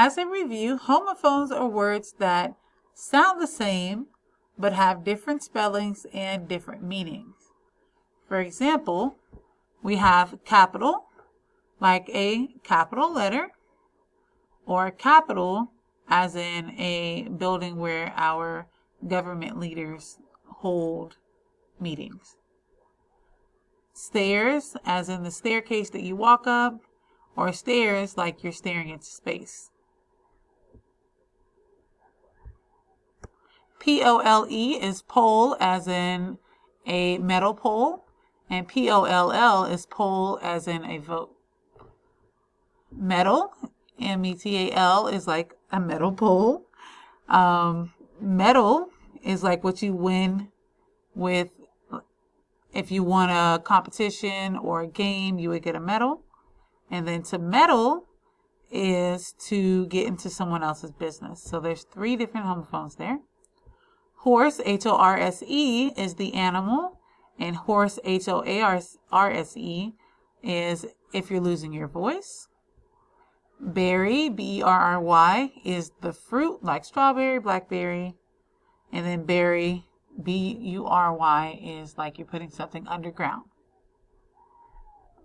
As a review, homophones are words that sound the same but have different spellings and different meanings. For example, we have capital, like a capital letter, or capital as in a building where our government leaders hold meetings. Stairs, as in the staircase that you walk up, or stairs like you're staring into space. P-O-L-E is pole, as in a metal pole, and P-O-L-L is poll, as in a vote. Metal, M-E-T-A-L, is like a metal pole. Medal is like what you win with. If you won a competition or a game, you would get a medal. And then to meddle is to get into someone else's business. So there's 3 different homophones there. Horse, H-O-R-S-E, is the animal. And horse, H-O-A-R-S-E, is if you're losing your voice. Berry, B-E-R-R-Y, is the fruit, like strawberry, blackberry. And then berry, B-U-R-Y, is like you're putting something underground.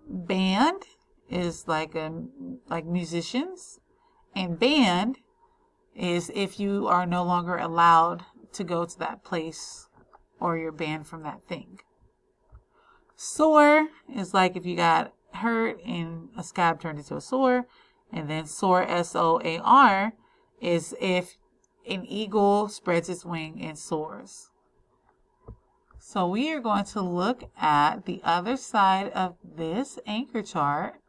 Band is like musicians. And banned is if you are no longer allowed to go to that place or you're banned from that thing. Sore is like if you got hurt and a scab turned into a sore. And then soar, S-O-A-R, is if an eagle spreads its wing and soars. So we are going to look at the other side of this anchor chart,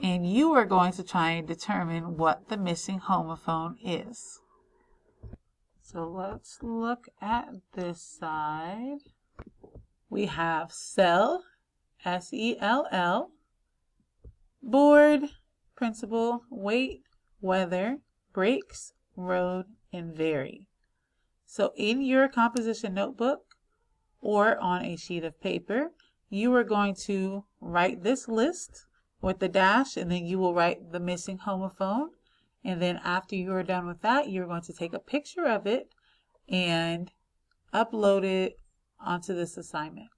and you are going to try and determine what the missing homophone is. So let's look at this side. We have sell, S-E-L-L, board, principal, wait, weather, breaks, road, and vary. So in your composition notebook or on a sheet of paper, you are going to write this list with the dash, and then you will write the missing homophone. And then after you are done with that, you're going to take a picture of it and upload it onto this assignment.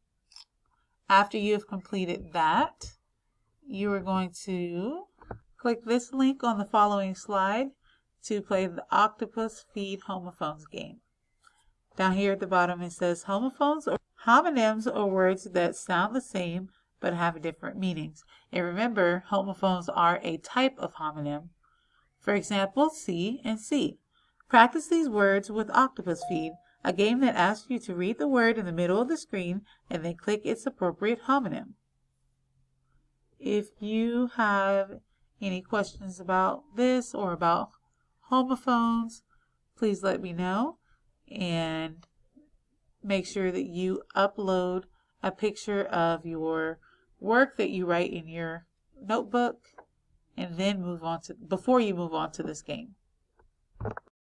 After you have completed that, you are going to click this link on the following slide to play the Octopus Feed Homophones game. Down here at the bottom it says homophones or homonyms are words that sound the same but have different meanings. And remember, homophones are a type of homonym. For example, see and see. Practice these words with Octopus Feed, a game that asks you to read the word in the middle of the screen and then click its appropriate homonym. If you have any questions about this or about homophones, please let me know, and make sure that you upload a picture of your work that you write in your notebook, and then before you move on to this game.